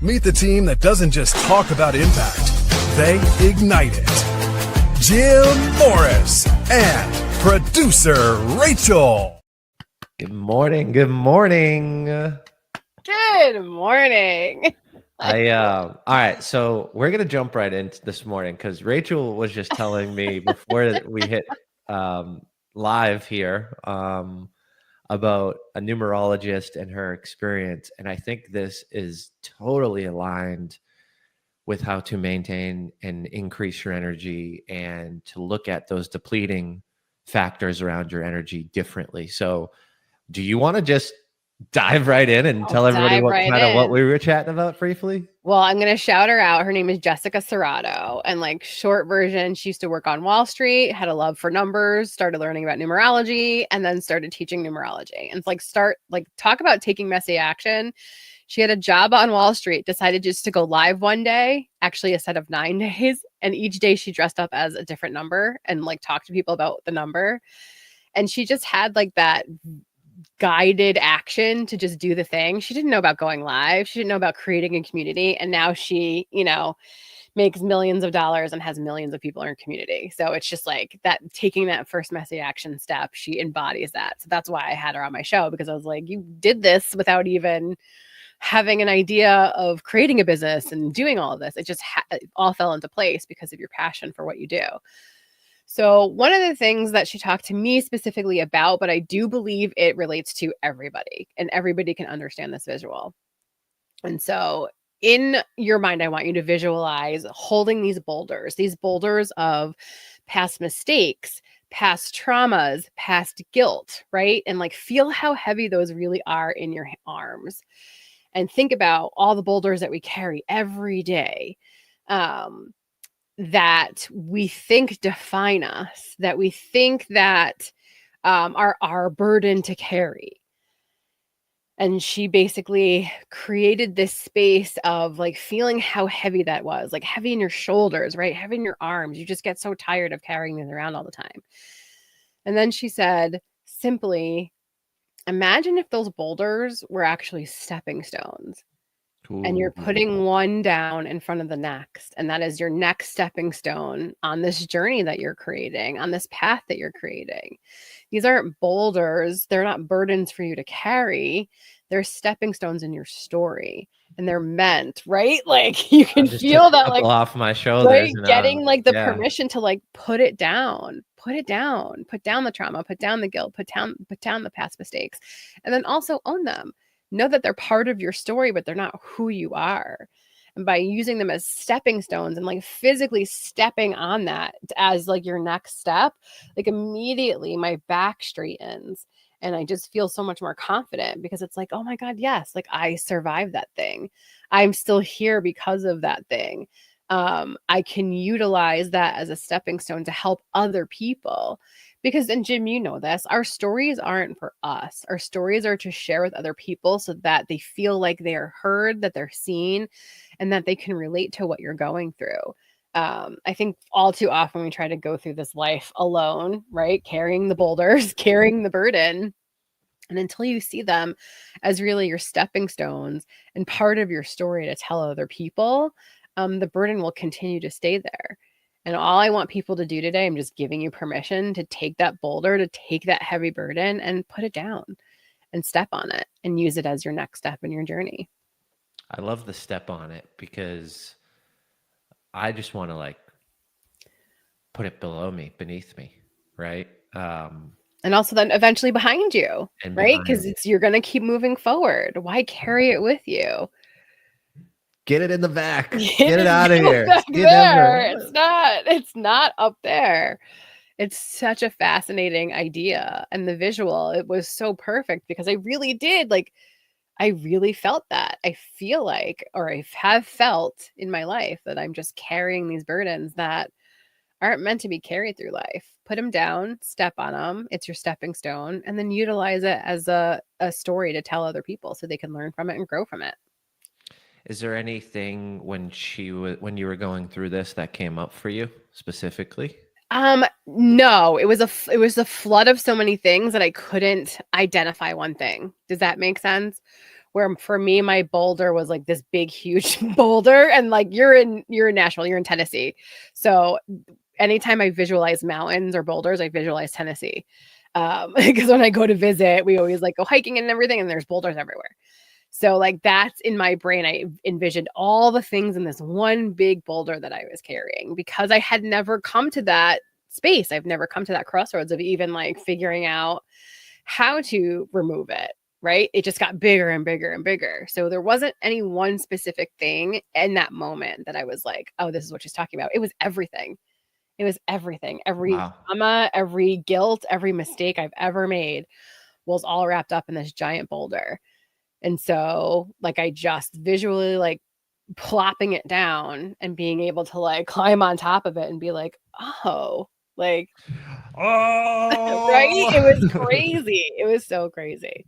Meet the team that doesn't just talk about impact, they ignite it. Jim Morris and producer Rachel. Good morning. Good morning. Good morning. All right, so we're gonna jump right into this morning because Rachel was just telling me before we hit live here about a numerologist and her experience, and I think this is totally aligned with how to maintain and increase your energy and to look at those depleting factors around your energy differently. So, do you want to just dive right in and tell everybody what we were chatting about briefly? Well, I'm going to shout her out. Her name is Jessica Serrato. And like short version, she used to work on Wall Street, had a love for numbers, started learning about numerology, and then started teaching numerology. And it's talk about taking messy action. She had a job on Wall Street, decided just to go live one day, actually a set of 9 days. And each day she dressed up as a different number and talked to people about the number. And she just had that guided action to just do the thing. She didn't know about going live. She didn't know about creating a community. And now she, makes millions of dollars and has millions of people in her community. So it's just that, taking that first messy action step, she embodies that. So that's why I had her on my show, because I was like, you did this without even having an idea of creating a business and doing all of this. It just it all fell into place because of your passion for what you do. So one of the things that she talked to me specifically about, but I do believe it relates to everybody and everybody can understand this visual. And so in your mind, I want you to visualize holding these boulders of past mistakes, past traumas, past guilt, right? And feel how heavy those really are in your arms. And think about all the boulders that we carry every day. That we think define us, that we think that are our burden to carry. And she basically created this space of feeling how heavy that was, heavy in your shoulders, right? Heavy in your arms. You just get so tired of carrying these around all the time. And then she said, simply, imagine if those boulders were actually stepping stones. Ooh. And you're putting one down in front of the next. And that is your next stepping stone on this journey that you're creating, on this path that you're creating. These aren't boulders. They're not burdens for you to carry. They're stepping stones in your story. And they're meant, right? You can feel that off my shoulders. Right? Getting the permission to put it down, put down the trauma, put down the guilt, put down the past mistakes, and then also own them. Know that they're part of your story, but they're not who you are. And by using them as stepping stones and physically stepping on that as your next step, immediately my back straightens and I just feel so much more confident because it's oh my God, yes, I survived that thing. I'm still here because of that thing. I can utilize that as a stepping stone to help other people. Because, and Jim, you know this, our stories aren't for us. Our stories are to share with other people so that they feel like they are heard, that they're seen, and that they can relate to what you're going through. I think all too often we try to go through this life alone, right? Carrying the boulders, carrying the burden. And until you see them as really your stepping stones and part of your story to tell other people, the burden will continue to stay there. And all I want people to do today, I'm just giving you permission to take that boulder, to take that heavy burden and put it down and step on it and use it as your next step in your journey. I love the step on it because I just want to put it beneath me, right? And also then eventually behind you, right? Because you're going to keep moving forward. Why carry it with you? Get it in the back. Get it out of here. It's not up there. It's such a fascinating idea. And the visual, it was so perfect because I really did I really felt that. I feel or I have felt in my life that I'm just carrying these burdens that aren't meant to be carried through life. Put them down, step on them. It's your stepping stone, and then utilize it as a story to tell other people so they can learn from it and grow from it. Is there anything when you were going through this that came up for you specifically? No, it was a flood of so many things that I couldn't identify one thing. Does that make sense? where for me, my boulder was like this big, huge boulder. And like you're in Nashville, you're in Tennessee. So anytime I visualize mountains or boulders, I visualize Tennessee. Because when I go to visit, we always like go hiking and everything, and there's boulders everywhere. So like that's in my brain. I envisioned all the things in this one big boulder that I was carrying because I had never come to that space. I've never come to that crossroads of even like figuring out how to remove it. Right. It just got bigger and bigger and bigger. So there wasn't any one specific thing in that moment that I was like, oh, this is what she's talking about. It was everything. It was everything. Every trauma, every guilt, every mistake I've ever made was all wrapped up in this giant boulder. And so like I just visually like plopping it down and being able to like climb on top of it and be like, oh, like, right? It was crazy. It was so crazy.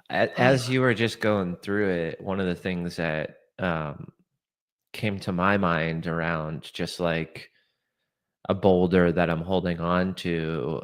As you were just going through it, one of the things that came to my mind around just like a boulder that I'm holding on to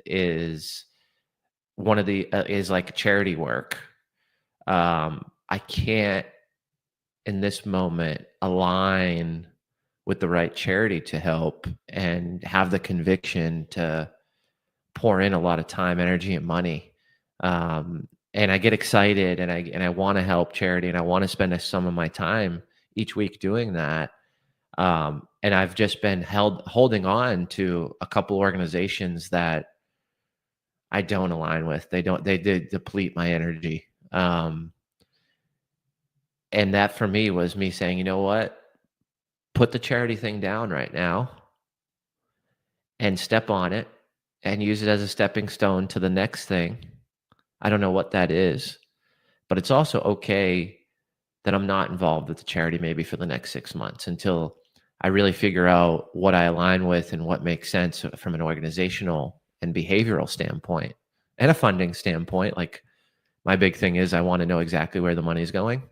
is one of the is like charity work. I can't in this moment align with the right charity to help and have the conviction to pour in a lot of time, energy, and money. And I get excited and I want to help charity and I want to spend some of my time each week doing that. And I've just been holding on to a couple organizations that I don't align with. They deplete my energy. And that for me was me saying, you know what? Put the charity thing down right now and step on it and use it as a stepping stone to the next thing. I don't know what that is, but it's also okay that I'm not involved with the charity maybe for the next 6 months until I really figure out what I align with and what makes sense from an organizational and behavioral standpoint and a funding standpoint. Like my big thing is I want to know exactly where the money is going.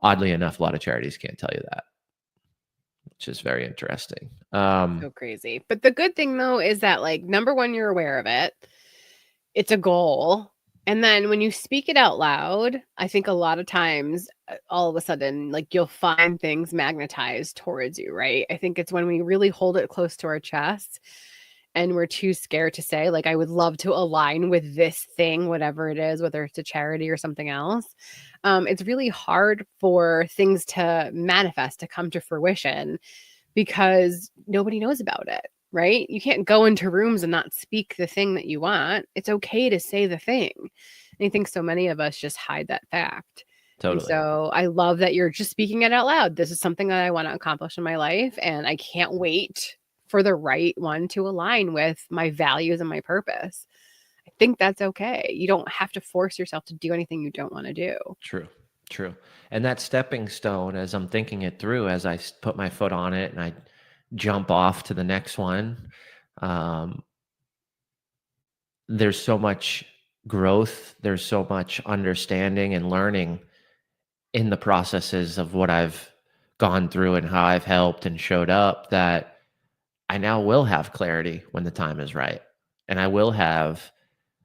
Oddly enough, a lot of charities can't tell you that, which is very interesting. So crazy. But the good thing though is that like number one, you're aware of it. It's a goal. And then when you speak it out loud, I think a lot of times all of a sudden, like you'll find things magnetized towards you, right? I think it's when we really hold it close to our chest and we're too scared to say, like, I would love to align with this thing, whatever it is, whether it's a charity or something else. It's really hard for things to manifest, to come to fruition because nobody knows about it. Right? You can't go into rooms and not speak the thing that you want. It's okay to say the thing. And I think so many of us just hide that fact. Totally. And so I love that you're just speaking it out loud. This is something that I want to accomplish in my life. And I can't wait for the right one to align with my values and my purpose. I think that's okay. You don't have to force yourself to do anything you don't want to do. True. And that stepping stone, as I'm thinking it through, as I put my foot on it and I jump off to the next one, there's so much growth, there's so much understanding and learning in the processes of what I've gone through and how I've helped and showed up that I now will have clarity when the time is right, and I will have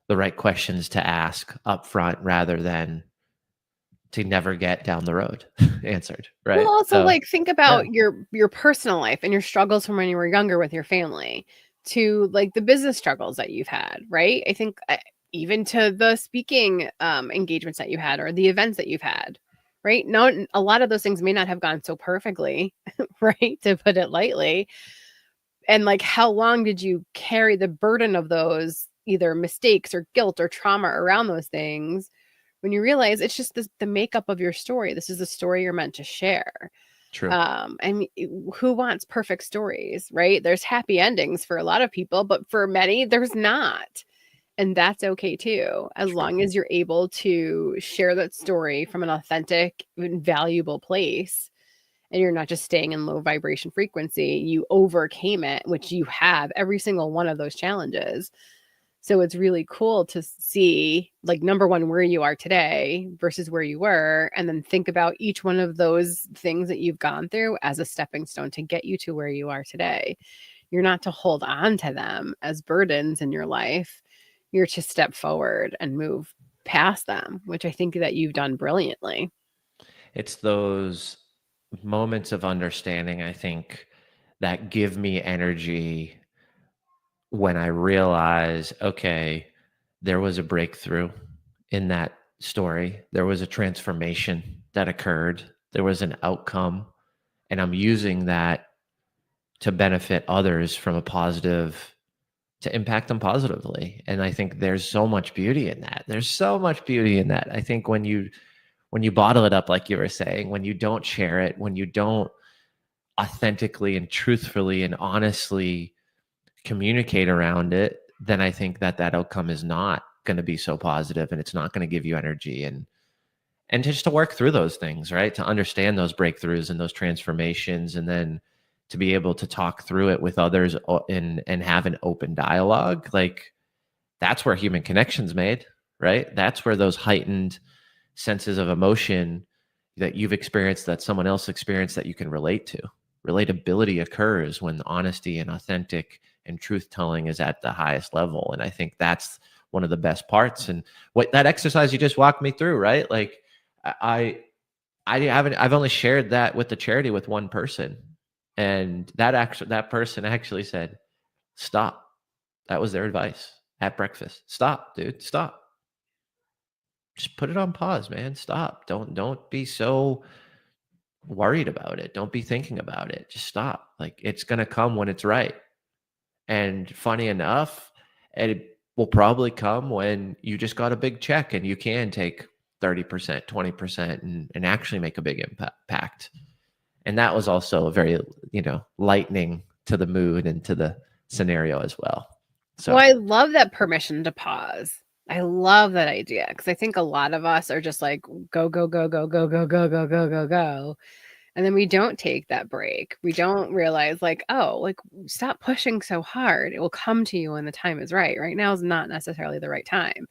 the right questions to ask up front rather than to never get down the road answered, right? Well, also like think about your personal life and your struggles from when you were younger with your family to like the business struggles that you've had, right? I think even to the speaking engagements that you had or the events that you've had, right? No, a lot of those things may not have gone so perfectly, right? To put it lightly. And like, how long did you carry the burden of those either mistakes or guilt or trauma around those things? When you realize it's just the makeup of your story. This is the story you're meant to share. True. I mean, who wants perfect stories, right? There's happy endings for a lot of people, but for many, there's not. And that's okay too, as long as you're able to share that story from an authentic and valuable place. And you're not just staying in low vibration frequency. You overcame it, which you have every single one of those challenges. So it's really cool to see, like, number one, where you are today versus where you were, and then think about each one of those things that you've gone through as a stepping stone to get you to where you are today. You're not to hold on to them as burdens in your life. You're to step forward and move past them, which I think that you've done brilliantly. It's those moments of understanding, I think, that give me energy when I realize, okay, there was a breakthrough in that story. There was a transformation that occurred. There was an outcome, and I'm using that to benefit others from a positive, to impact them positively. And I think there's so much beauty in that. There's so much beauty in that. I think when you bottle it up, like you were saying, when you don't share it, when you don't authentically and truthfully and honestly communicate around it, then I think that outcome is not going to be so positive, and it's not going to give you energy, and just to work through those things, right? To understand those breakthroughs and those transformations, and then to be able to talk through it with others and have an open dialogue. Like, that's where human connection's made, right? That's where those heightened senses of emotion that you've experienced, that someone else experienced, that you can relate to. Relatability occurs when honesty and authentic and truth telling is at the highest level. And I think that's one of the best parts. And what that exercise you just walked me through, right? Like, I've only shared that with the charity with one person. And that person actually said, stop. That was their advice at breakfast. Stop, dude. Stop. Just put it on pause, man. Stop. Don't be so worried about it. Don't be thinking about it. Just stop. Like, it's going to come when it's right. And funny enough, it will probably come when you just got a big check and you can take 30%, 20% and actually make a big impact. And that was also very, lightening to the mood and to the scenario as well. So I love that permission to pause. I love that idea, because I think a lot of us are just like, go, go, go, go, go, go, go, go, go, go, go. And then we don't take that break. We don't realize, like, oh, like, stop pushing so hard. It will come to you when the time is right. Right now is not necessarily the right time.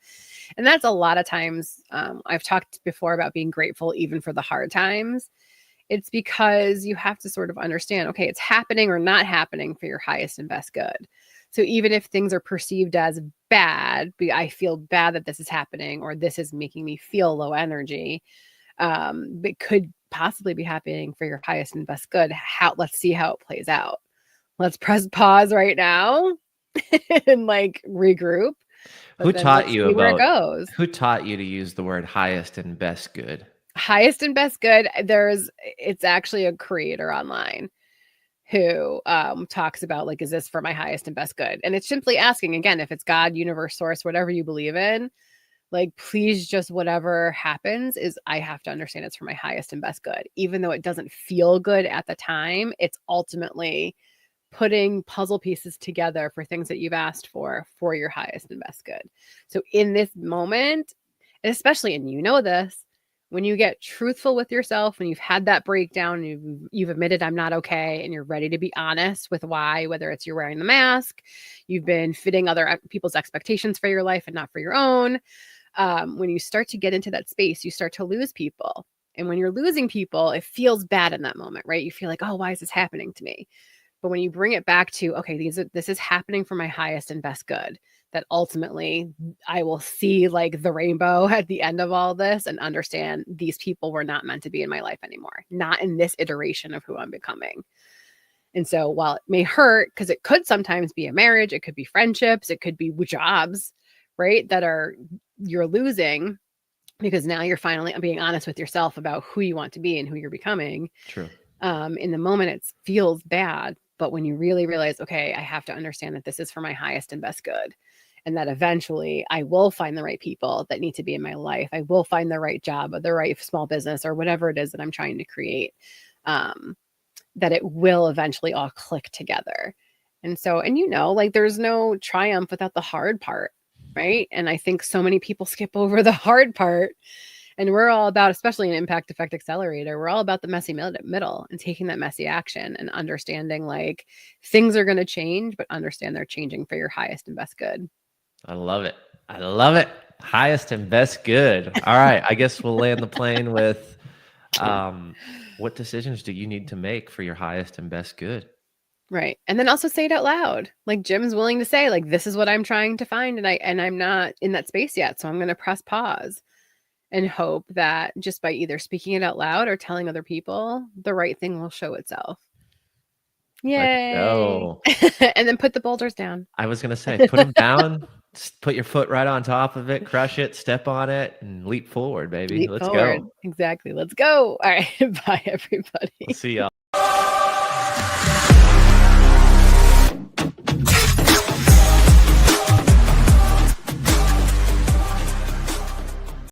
And that's a lot of times, I've talked before about being grateful even for the hard times. It's because you have to sort of understand, okay, it's happening or not happening for your highest and best good. So even if things are perceived as bad, I feel bad that this is happening, or this is making me feel low energy, it could possibly be happening for your highest and best good. Let's see how it plays out. Let's press pause right now and like regroup. Who taught you where it goes? Who taught you to use the word highest and best good? Highest and best good. It's actually a creator online who talks about, like, is this for my highest and best good? And it's simply asking, again, if it's God, universe, source, whatever you believe in, like, please, just whatever happens, I have to understand it's for my highest and best good. Even though it doesn't feel good at the time, it's ultimately putting puzzle pieces together for things that you've asked for your highest and best good. So in this moment, especially, and this, when you get truthful with yourself, when you've had that breakdown, you've admitted I'm not okay, and you're ready to be honest with why, whether it's you're wearing the mask, you've been fitting other people's expectations for your life and not for your own. When you start to get into that space, you start to lose people. And when you're losing people, it feels bad in that moment, right? You feel like, oh, why is this happening to me? But when you bring it back to, okay, this is happening for my highest and best good, that ultimately I will see, like, the rainbow at the end of all this and understand these people were not meant to be in my life anymore, not in this iteration of who I'm becoming. And so while it may hurt, because it could sometimes be a marriage, it could be friendships, it could be jobs, right, that you're losing, because now you're finally being honest with yourself about who you want to be and who you're becoming. True. In the moment, it feels bad. But when you really realize, okay, I have to understand that this is for my highest and best good, and that eventually I will find the right people that need to be in my life. I will find the right job or the right small business or whatever it is that I'm trying to create, that it will eventually all click together. And so, like, there's no triumph without the hard part, right? And I think so many people skip over the hard part. And we're all about, especially in Impact Effect Accelerator, we're all about the messy middle and taking that messy action and understanding, like, things are going to change, but understand they're changing for your highest and best good. I love it. I love it. Highest and best good. All right. I guess we'll land the plane with what decisions do you need to make for your highest and best good? Right. And then also say it out loud. Like Jim's willing to say, like, this is what I'm trying to find. And I'm not in that space yet. So I'm going to press pause and hope that just by either speaking it out loud or telling other people, the right thing will show itself. Yay. Go. And then put the boulders down. I was going to say, put them down, put your foot right on top of it, crush it, step on it, and leap forward, baby. Let's go. Exactly. Let's go. All right. Bye, everybody. We'll see y'all.